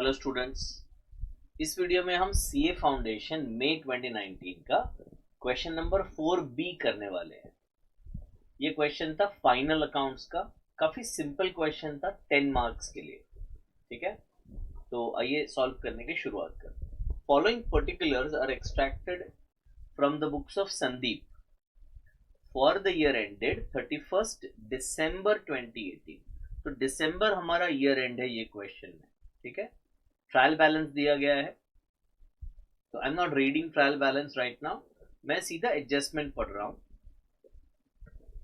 Hello students, इस video में हम सीए फाउंडेशन मई 2019 का क्वेश्चन नंबर 4B करने वाले हैं। ये क्वेश्चन था फाइनल अकाउंट्स का, काफी सिंपल क्वेश्चन था 10 मार्क्स के लिए। ठीक है, तो आइए सॉल्व करने की शुरुआत करते हैं। Following particulars are extracted from the books of Sandeep for the year ended 31st December 2018। तो दिसंबर हमारा ईयर एंड है ये क्वेश्चन में। ठीक है, ट्रायल बैलेंस दिया गया है, तो I am not reading trial balance right now, मैं सीधा एडजस्टमेंट पढ़ रहा हूं।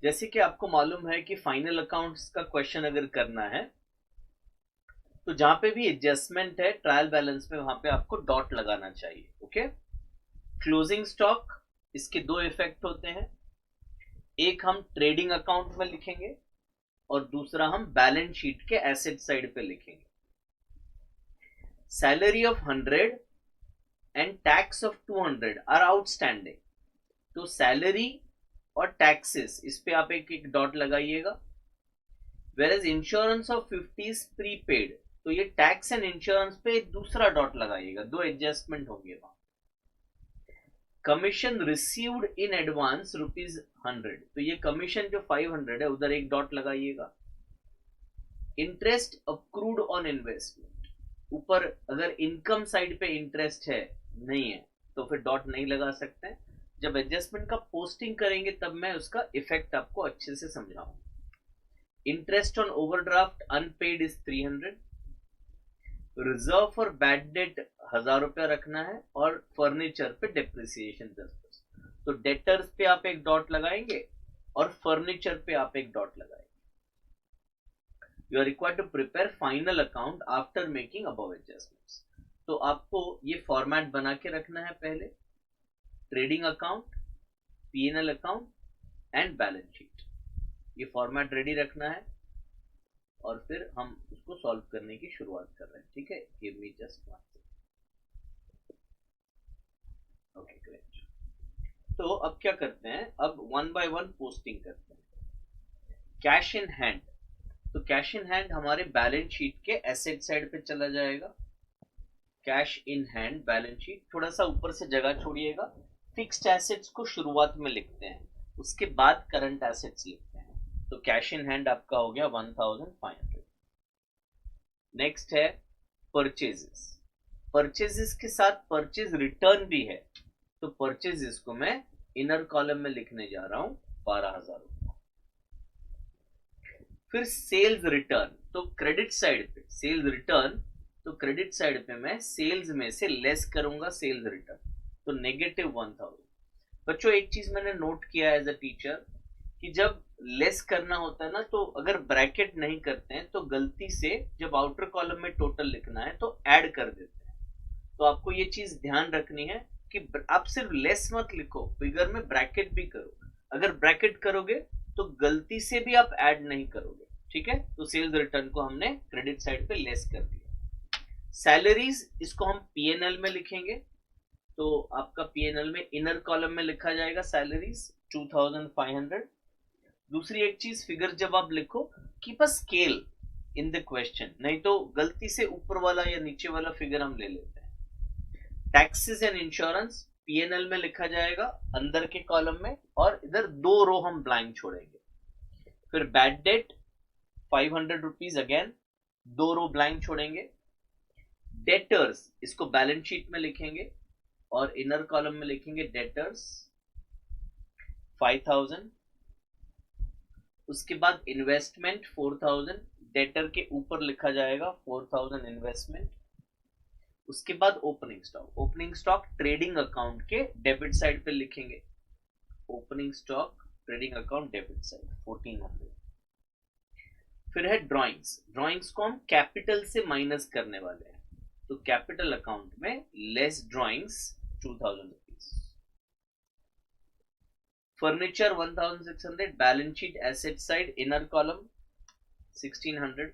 जैसे कि आपको मालूम है कि फाइनल अकाउंट्स का क्वेश्चन अगर करना है तो जहां पे भी एडजस्टमेंट है ट्रायल बैलेंस में, वहां पे आपको डॉट लगाना चाहिए। ओके, क्लोजिंग स्टॉक, इसके दो इफेक्ट होते हैं, एक हम ट्रेडिंग अकाउंट में लिखेंगे और दूसरा हम बैलेंस शीट के एसेट साइड पे लिखेंगे। Salary of 100 and tax of 200 are outstanding. तो सैलरी और टैक्सेस, इस पे आप एक एक डॉट लगाइएगा। Whereas insurance of 50 is prepaid, तो ये टैक्स एंड इंश्योरेंस पे दूसरा डॉट लगाइएगा, दो एडजस्टमेंट होंगे वहां। कमीशन रिसीव्ड इन एडवांस ₹100, तो ये कमीशन जो 500 है उधर एक डॉट लगाइएगा। इंटरेस्ट अक्रूड ऑन इन्वेस्टमेंट, ऊपर अगर इनकम साइड पे इंटरेस्ट है नहीं है तो फिर डॉट नहीं लगा सकते हैं। जब एडजस्टमेंट का पोस्टिंग करेंगे तब मैं उसका इफेक्ट आपको अच्छे से समझाऊंगा। Interest on overdraft unpaid is 300। Reserve for bad debt 1000 रुपया रखना है और फर्नीचर पे डेप्रिसिएशन 10%। तो डेटर्स पे आप एक डॉट लगाएंगे और फर्नीचर पे आप एक डॉट लगाएंगे। You are required to prepare final account after making above adjustments. तो आपको ये फॉर्मेट बना के रखना है, पहले trading account, PNL account and balance sheet, ये फॉर्मेट रेडी रखना है और फिर हम उसको सॉल्व करने की शुरुआत कर रहे हैं। ठीक है, give me just 1 second. Okay great, तो अब क्या करते हैं, अब 1 by 1 पोस्टिंग करते हैं। कैश इन हैंड, तो कैश इन हैंड हमारे बैलेंस शीट के एसेट साइड पे चला जाएगा। Cash in hand balance sheet, थोड़ा सा ऊपर से जगह छोड़िएगा। फिक्स्ड एसेट्स को शुरुआत में लिखते हैं, उसके बाद करंट एसेट्स लिखते हैं। तो कैश इन हैंड आपका हो गया 1500। नेक्स्ट है परचेजेस। परचेजेस के साथ परचेज रिटर्न भी है, तो परचेजेस को मैं इनर कॉलम में लिखने जा रहा हूं 12000 रुपये। फिर सेल्स रिटर्न, तो क्रेडिट साइड पे सेल्स रिटर्न, तो क्रेडिट साइड पे मैं सेल्स में से लेस करूंगा सेल्स रिटर्न, तो -1000। बच्चों एक चीज मैंने नोट किया एज अ टीचर कि जब लेस करना होता है ना, तो अगर ब्रैकेट नहीं करते हैं तो गलती से जब आउटर कॉलम में टोटल लिखना है तो ऐड कर देते हैं। तो आपको ये चीज ध्यान रखनी है कि आप सिर्फ लेस मत लिखो, फिगर में ब्रैकेट भी करो। अगर ब्रैकेट करोगे तो गलती से भी आप ऐड नहीं करोगे। ठीक है, तो सेल्स रिटर्न को हमने क्रेडिट साइड पे लेस कर दिया। सैलरीज, इसको हम पीएनएल में लिखेंगे, तो आपका पीएनएल में इनर कॉलम में लिखा जाएगा सैलरीज 2500। दूसरी एक चीज, फिगर जब आप लिखो keep a scale in the question, नहीं तो गलती से ऊपर वाला या नीचे वाला फिगर हम ले लेते हैं। टैक्सेस एंड इंश्योरेंस पीएनएल में लिखा जाएगा अंदर के कॉलम में, और इधर 2 रो हम ब्लैंक छोड़ेंगे। फिर बैड डेट 500 रुपीज, अगेन 2 रो ब्लैंक छोड़ेंगे। डेटर्स, इसको बैलेंस शीट में लिखेंगे और इनर कॉलम में लिखेंगे डेटर्स 5000। उसके बाद इन्वेस्टमेंट 4000, डेटर के ऊपर लिखा जाएगा 4000 इन्वेस्टमेंट। उसके बाद opening stock, opening stock trading account के डेबिट साइड पे लिखेंगे, opening stock trading account debit side 1400। फिर है ड्रॉइंग्स, ड्रॉइंग्स को हम कैपिटल से माइनस करने वाले हैं, तो कैपिटल अकाउंट में less drawings 2000 rupees. Furniture 1600, balance sheet asset side inner column 1600।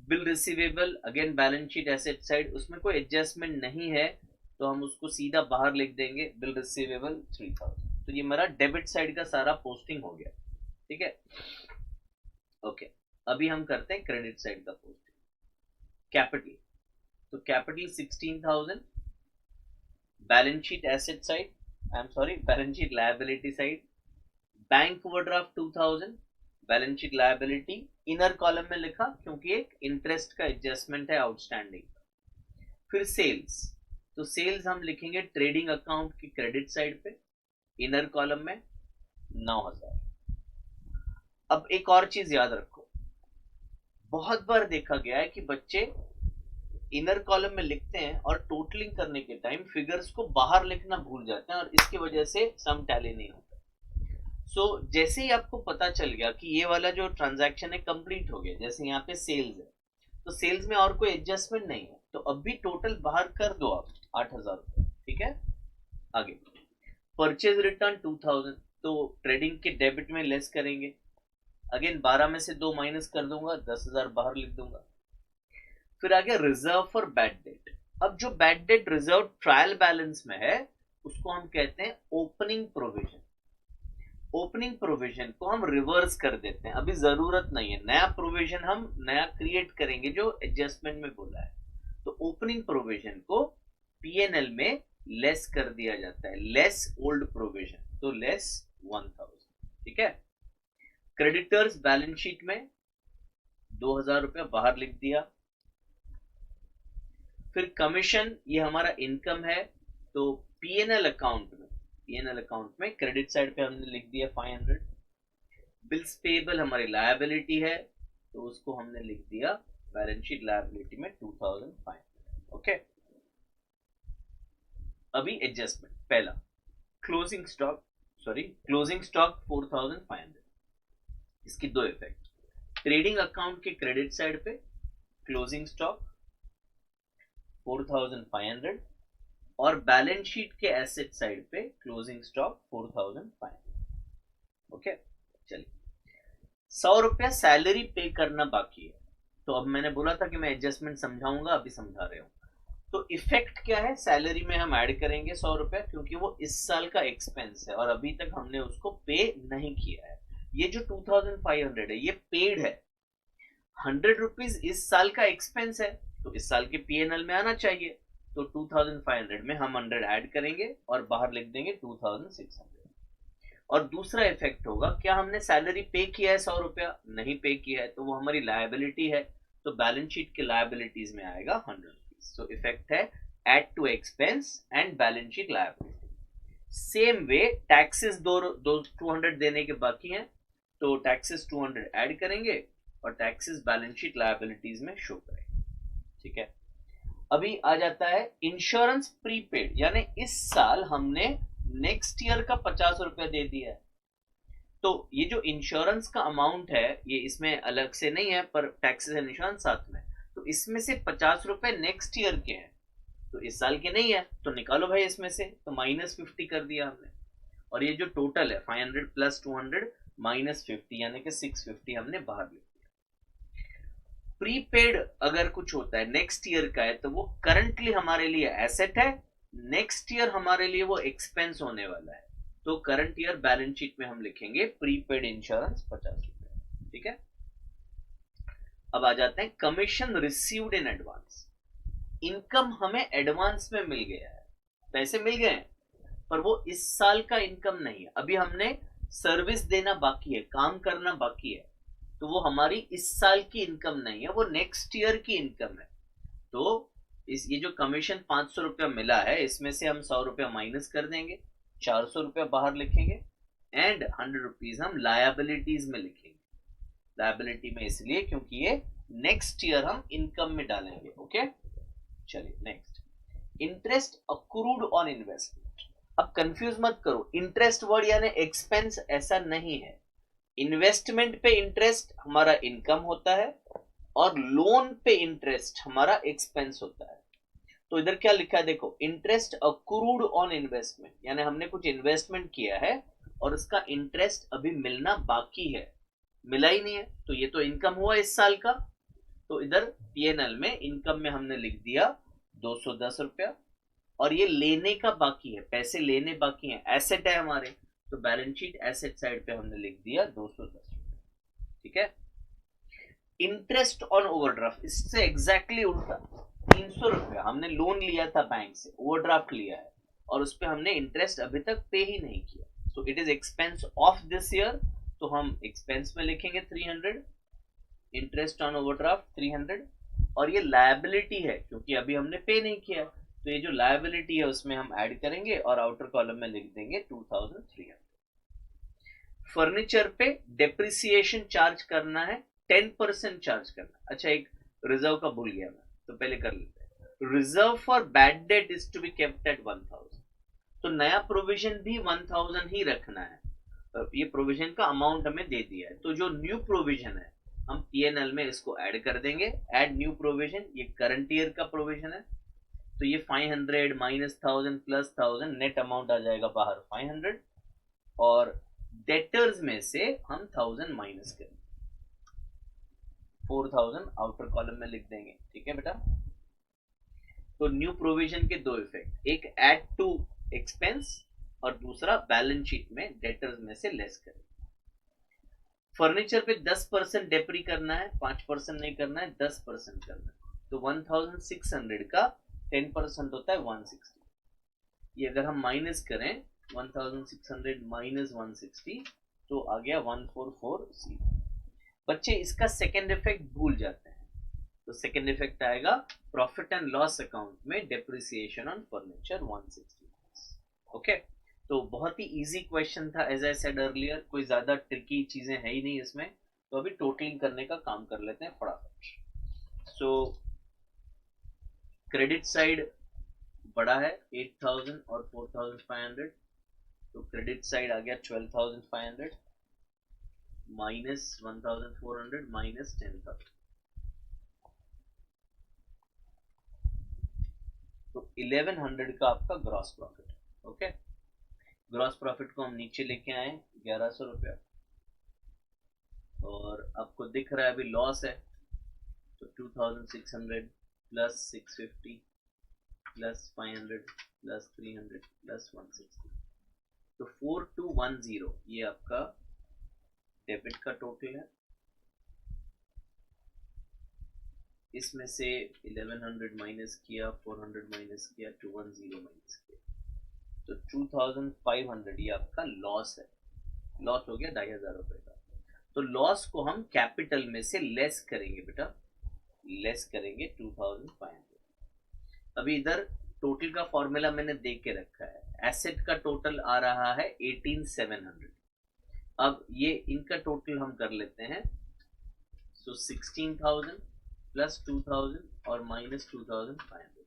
Bill receivable, again balance sheet asset side, उसमें कोई एडजस्टमेंट नहीं है तो हम उसको सीधा बाहर लिख देंगे, बिल रिसीवेबल 3000। तो ये मेरा डेबिट साइड का सारा पोस्टिंग हो गया। ठीक है, ओके, अभी हम करते हैं क्रेडिट साइड का पोस्टिंग। कैपिटल, तो capital 16,000, balance sheet asset side, balance sheet liability side, bank overdraft 2000, balance sheet liability, inner column में लिखा क्योंकि एक इंटरेस्ट का एडजस्टमेंट है आउटस्टैंडिंग। फिर सेल्स, तो सेल्स हम लिखेंगे ट्रेडिंग अकाउंट की क्रेडिट साइड पे, इनर कॉलम में 9,000। अब एक और चीज याद रखो, बहुत बार देखा गया है कि बच्चे इनर कॉलम में लिखते हैं और टोटलिंग करने के टाइम फिगर्स को बाहर लिखना भूल जाते हैं और इसकी वजह से सम टैली नहीं होता। जैसे ही आपको पता चल गया कि ये वाला जो ट्रांजैक्शन है कंप्लीट हो गया, जैसे यहाँ पे सेल्स है, तो सेल्स में और कोई एडजस्टमेंट नहीं है, तो अब भी टोटल बाहर कर दो आप 8,000 रुपए। ठीक है, आगे परचेज रिटर्न 2000, तो ट्रेडिंग के डेबिट में लेस करेंगे, अगेन 12 में से 2 माइनस कर दूंगा, 10,000 बाहर लिख दूंगा। फिर आगे रिजर्व फॉर बैड डेट। अब जो bad debt reserve trial balance में है उसको हम कहते हैं ओपनिंग प्रोविजन। ओपनिंग प्रोविजन को हम रिवर्स कर देते हैं, अभी जरूरत नहीं है, नया प्रोविजन हम नया क्रिएट करेंगे जो एडजस्टमेंट में बोला है। तो ओपनिंग प्रोविजन को पीएनएल में लेस कर दिया जाता है, लेस ओल्ड प्रोविजन, तो लेस 1000। ठीक है, क्रेडिटर्स बैलेंस शीट में 2,000 रुपया बाहर लिख दिया। फिर कमीशन, ये हमारा इनकम है, तो पीएनएल अकाउंट में क्रेडिट साइड पे हमने लिख दिया 500। बिल्स पेबल हमारी लायबिलिटी है, तो उसको हमने लिख दिया बैलेंस शीट लायबिलिटी में 2,500। ओके, अभी एडजस्टमेंट, पहला क्लोजिंग स्टॉक 4,500। इसकी दो इफेक्ट, ट्रेडिंग अकाउंट के क्रेडिट साइड पे क्लोजिंग स्टॉक 4,500 और बैलेंस शीट के एसेट साइड पे क्लोजिंग स्टॉक 4,500। ओके, चलिए 100 रुपया सैलरी पे करना बाकी है, तो अब मैंने बोला था कि मैं एडजस्टमेंट समझाऊंगा, अभी समझा रहे हूं। तो इफेक्ट क्या है, सैलरी में हम ऐड करेंगे 100 रुपया, क्योंकि वो इस साल का एक्सपेंस है और अभी तक हमने उसको पे नहीं किया है। ये जो 2,500 है ये पेड है, 100 रुपीज इस साल का एक्सपेंस है, तो इस साल के पीएनएल में आना चाहिए, तो 2,500 में हम 100 ऐड करेंगे और बाहर लिख देंगे 2,600। और दूसरा इफेक्ट होगा, क्या हमने सैलरी पे किया है 100 रुपया, नहीं पे किया है, तो वो हमारी लायबिलिटी है, तो बैलेंस शीट के लायबिलिटीज में आएगा 100 रुपीज। सो इफेक्ट है add to expense and balance sheet liability. Same way taxes 200 देने के बाकी हैं, तो टैक्सेस 200 ऐड करेंगे और टैक्सेस बैलेंस शीट लायबिलिटीज में शो करेंगे। ठीक है, अभी आ जाता है इंश्योरेंस प्रीपेड, यानी इस साल हमने नेक्स्ट ईयर का 50 रुपया दे दिया है, तो ये जो इंश्योरेंस का अमाउंट है ये इसमें अलग से नहीं है, पर टैक्सेस एंड इंश्योरेंस साथ में, तो इसमें से 50 रुपए नेक्स्ट ईयर के हैं, तो इस साल के नहीं है, तो निकालो भाई इसमें से, तो -50 कर दिया हमने। और ये जो टोटल है 500 + 200 -50 यानी कि 650 हमने बाहर लिख दिया। प्रीपेड अगर कुछ होता है नेक्स्ट ईयर का है, तो वो करंटली हमारे लिए एसेट है, नेक्स्ट ईयर हमारे लिए वो एक्सपेंस होने वाला है, तो करंट ईयर बैलेंस शीट में हम लिखेंगे प्रीपेड इंश्योरेंस 50 रुपए। ठीक है, अब आ जाते हैं commission received in advance. Income हमें एडवांस में मिल गया है, पैसे मिल गए हैं, पर वो इस साल का इनकम नहीं है, अभी हमने सर्विस देना बाकी है, काम करना बाकी है, तो वो हमारी इस साल की इनकम नहीं है, वो नेक्स्ट ईयर की इनकम है। तो ये जो कमीशन 500 रुपया मिला है, इसमें से हम 100 रुपया माइनस कर देंगे, 400 रुपया बाहर लिखेंगे एंड 100 रुपीज हम लायबिलिटीज में लिखेंगे। लायबिलिटी में इसलिए क्योंकि ये नेक्स्ट ईयर हम इनकम में डालेंगे। ओके, चलिए next, interest accrued on investment. अब कंफ्यूज मत करो, इंटरेस्ट वर्ड यानी एक्सपेंस ऐसा नहीं है, इन्वेस्टमेंट पे इंटरेस्ट हमारा इनकम होता है और लोन पे इंटरेस्ट हमारा एक्सपेंस होता है। तो इधर क्या लिखा है देखो, इंटरेस्ट अक्रूड ऑन इन्वेस्टमेंट, यानी हमने कुछ इन्वेस्टमेंट किया है और उसका इंटरेस्ट अभी मिलना बाकी है, मिला ही नहीं है, तो ये तो इनकम हुआ इस साल का, तो इधर पीएनएल में इनकम में हमने लिख दिया 210 रुपया, और ये लेने का बाकी है, पैसे लेने बाकी हैं, एसेट है हमारे, तो बैलेंस शीट एसेट साइड पे हमने लिख दिया 210 रुपया। ठीक है, इंटरेस्ट ऑन ओवरड्राफ्ट इससे एग्जैक्टली उल्टा, 300 रुपया हमने लोन लिया था बैंक से, ओवरड्राफ्ट लिया है, और उस पर हमने इंटरेस्ट अभी तक पे ही नहीं किया, so it is expense of this year, तो हम एक्सपेंस में लिखेंगे 300, इंटरेस्ट ऑन ओवरड्राफ्ट 300, और ये लायबिलिटी है क्योंकि अभी हमने पे नहीं किया, तो ये जो लायबिलिटी है उसमें हम ऐड करेंगे और आउटर कॉलम में लिख देंगे 2300। फर्नीचर पे डेप्रिसिएशन चार्ज करना है, 10% चार्ज करना है। अच्छा, एक रिजर्व का भूल गया मैं, तो पहले कर लेते हैं। Reserve for bad debt is to be kept at 1000, तो नया प्रोविजन भी 1000 ही रखना है, ये प्रोविजन का अमाउंट हमें दे दिया है, तो जो न्यू प्रोविजन है हम पीएनएल में इसको ऐड कर देंगे। ऐड न्यू प्रोविजन, ये करंट ईयर का प्रोविजन है, तो ये 500 माइनस 1000 प्लस 1000, नेट अमाउंट आ जाएगा बाहर 500, और डेटर्स में से हम 1000 माइनस करेंगे, 4000 आउटर कॉलम में लिख देंगे। ठीक है बेटा, तो न्यू प्रोविजन के दो इफेक्ट, एक ऐड टू एक्सपेंस और दूसरा बैलेंस शीट में डेटर्स में से लेस करें। फर्नीचर पे 10% डेप्री करना है, 5% नहीं करना है, 10% करना है, तो 1600 का 10% होता है 160, ये अगर हम माइनस करें 1600 माइनस 160 तो आ गया 1440। बच्चे इसका सेकेंड इफेक्ट भूल जाते हैं, तो सेकेंड इफेक्ट आएगा प्रॉफिट एंड लॉस अकाउंट में डेप्रिसिएशन ऑन फर्नीचर 160। ओके, तो बहुत ही इजी क्वेश्चन था, एज आई सेड अर्लियर, कोई ज्यादा ट्रिकी चीजें है ही नहीं इसमें, तो अभी टोटलिंग करने का काम कर लेते हैं फटाफट। सो क्रेडिट साइड बड़ा है 8000 और 4500, तो क्रेडिट साइड आ गया 12500 माइनस 1400 माइनस 10000, तो 1100 का आपका ग्रॉस प्रॉफिट है। ओके, ग्रॉस प्रॉफिट को हम नीचे लेके आए 1100 रुपया, और आपको दिख रहा है अभी लॉस है, तो 2600 प्लस 650 प्लस 500 प्लस 300 प्लस 160, तो 4210 ये आपका डेबिट का टोटल है। इसमें से 1100 माइनस किया, 400 माइनस किया, 210 माइनस किया, तो 2500 ये आपका लॉस है, लॉस हो गया 2500 रुपए का। तो लॉस को हम कैपिटल में से लेस करेंगे बेटा, लेस करेंगे 2500। अभी इधर टोटल का फॉर्मूला मैंने दे के रखा है, एसेट का टोटल आ रहा है 18700, अब ये इनका टोटल हम कर लेते हैं, सो 16000 प्लस 2000 और माइनस 2500,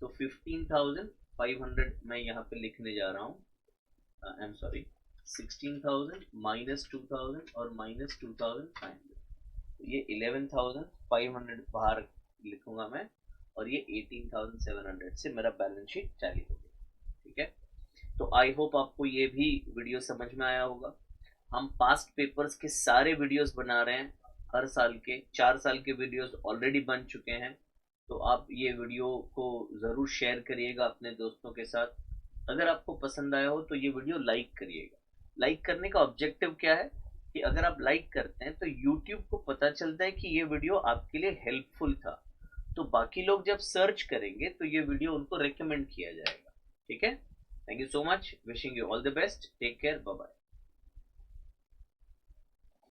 तो 15500 मैं यहाँ पे लिखने जा रहा हूँ, आई एम सॉरी, 16000 माइनस 2000 और माइनस 2500, तो ये 11500 बाहर लिखूंगा मैं, और ये 18700 से मेरा बैलेंस शीट टैली हो गया। ठीक है, तो आई होप आपको ये भी वीडियो समझ में आया होगा। हम पास्ट पेपर्स के सारे वीडियोस बना रहे हैं, हर साल के 4 साल के वीडियोस ऑलरेडी बन चुके हैं, तो आप ये वीडियो को ज़रूर शेयर करिएगा अपने दोस्तों के साथ। अगर आपको पसंद आया हो तो ये वीडियो लाइक करिएगा। लाइक करने का ऑब्जेक्टिव क्या है कि अगर आप लाइक करते हैं तो यूट्यूब को पता चलता है कि ये वीडियो आपके लिए हेल्पफुल था, तो बाकी लोग जब सर्च करेंगे तो ये वीडियो उनको रेकमेंड किया जाएगा। ठीक है, thank you so much, wishing you all the best, take care, bye bye.